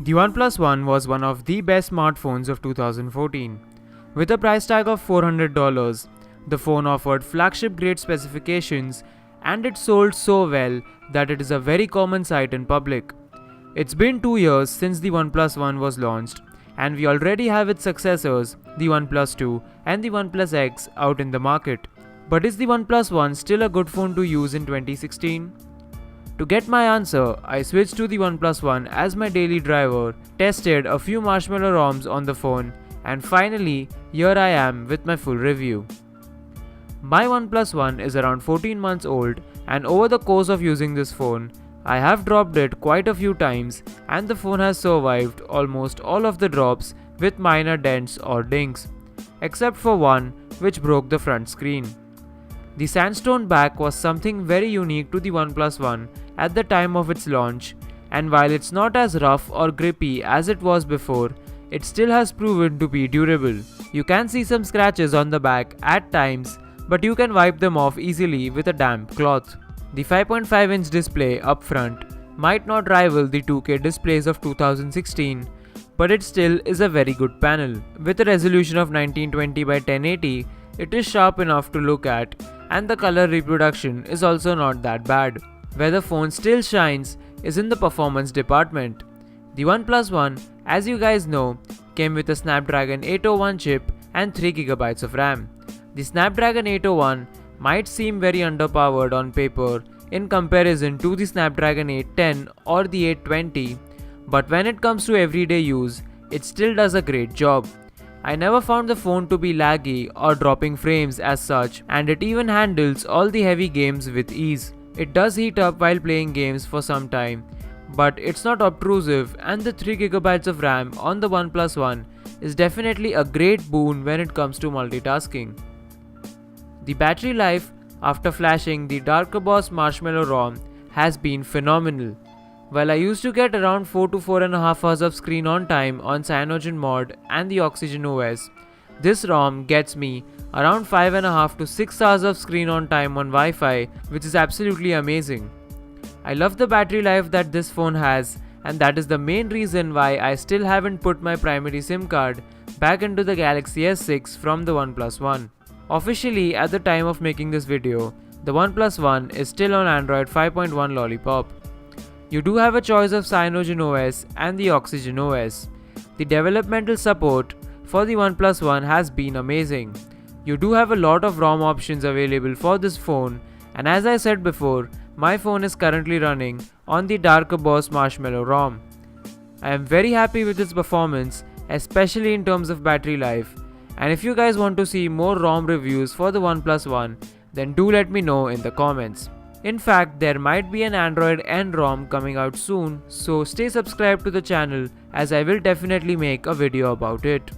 The OnePlus One was one of the best smartphones of 2014. With a price tag of $400, the phone offered flagship-grade specifications and it sold so well that it is a very common sight in public. It's been 2 years since the OnePlus One was launched, and we already have its successors, the OnePlus 2 and the OnePlus X, out in the market. But is the OnePlus One still a good phone to use in 2016? To get my answer, I switched to the OnePlus One as my daily driver, tested a few marshmallow ROMs on the phone, and finally, here I am with my full review. My OnePlus One is around 14 months old, and over the course of using this phone, I have dropped it quite a few times, and the phone has survived almost all of the drops with minor dents or dings, except for one which broke the front screen. The sandstone back was something very unique to the OnePlus One at the time of its launch, and while it's not as rough or grippy as it was before, it still has proven to be durable. You can see some scratches on the back at times, but you can wipe them off easily with a damp cloth. The 5.5-inch display up front might not rival the 2K displays of 2016, but it still is a very good panel. With a resolution of 1920 by 1080, it is sharp enough to look at, and the color reproduction is also not that bad. Where the phone still shines is in the performance department. The OnePlus One, as you guys know, came with a Snapdragon 801 chip and 3GB of RAM. The Snapdragon 801 might seem very underpowered on paper in comparison to the Snapdragon 810 or the 820, but when it comes to everyday use, it still does a great job. I never found the phone to be laggy or dropping frames as such, and it even handles all the heavy games with ease. It does heat up while playing games for some time, but it's not obtrusive, and the 3GB of RAM on the OnePlus One is definitely a great boon when it comes to multitasking. The battery life after flashing the Darker Boss Marshmallow ROM has been phenomenal. While I used to get around 4 to 4.5 hours of screen on time on Cyanogen mod and the Oxygen OS, this ROM gets me around 5.5 to 6 hours of screen on time on Wi-Fi, which is absolutely amazing. I love the battery life that this phone has, and that is the main reason why I still haven't put my primary SIM card back into the Galaxy S6 from the OnePlus One. Officially, at the time of making this video, the OnePlus One is still on Android 5.1 Lollipop. You do have a choice of Cyanogen OS and the Oxygen OS. The developmental support for the OnePlus One has been amazing. You do have a lot of ROM options available for this phone, and as I said before, my phone is currently running on the Darker Boss Marshmallow ROM. I am very happy with its performance, especially in terms of battery life, and if you guys want to see more ROM reviews for the OnePlus One, then do let me know in the comments. In fact, there might be an Android N ROM coming out soon, so stay subscribed to the channel as I will definitely make a video about it.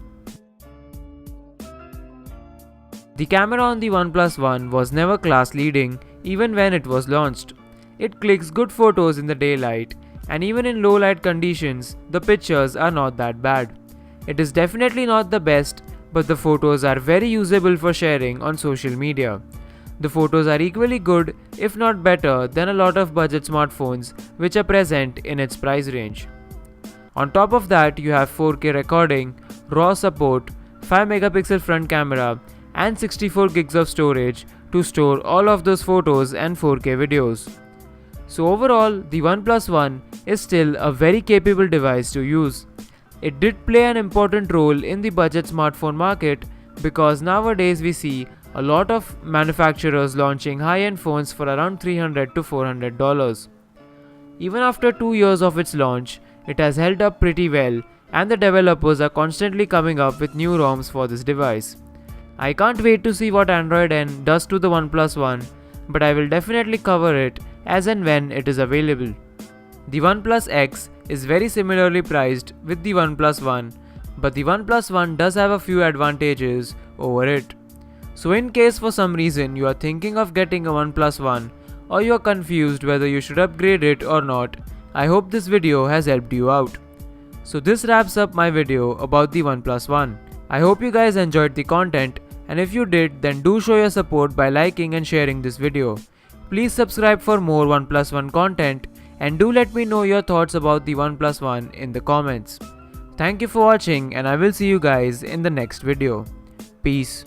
The camera on the OnePlus One was never class leading even when it was launched. It clicks good photos in the daylight, and even in low light conditions, the pictures are not that bad. It is definitely not the best, but the photos are very usable for sharing on social media. The photos are equally good, if not better, than a lot of budget smartphones which are present in its price range. On top of that, you have 4K recording, RAW support, 5MP front camera, and 64GB of storage to store all of those photos and 4K videos. So overall, the OnePlus One is still a very capable device to use. It did play an important role in the budget smartphone market because nowadays we see a lot of manufacturers launching high-end phones for around $300 to $400. Even after 2 years of its launch, it has held up pretty well, and the developers are constantly coming up with new ROMs for this device. I can't wait to see what Android N does to the OnePlus One, but I will definitely cover it as and when it is available. The OnePlus X is very similarly priced with the OnePlus One, but the OnePlus One does have a few advantages over it. So in case for some reason you are thinking of getting a OnePlus One, or you are confused whether you should upgrade it or not, I hope this video has helped you out. So this wraps up my video about the OnePlus One. I hope you guys enjoyed the content, and if you did, then do show your support by liking and sharing this video. Please subscribe for more OnePlus One content, and do let me know your thoughts about the OnePlus One in the comments. Thank you for watching and I will see you guys in the next video. Peace.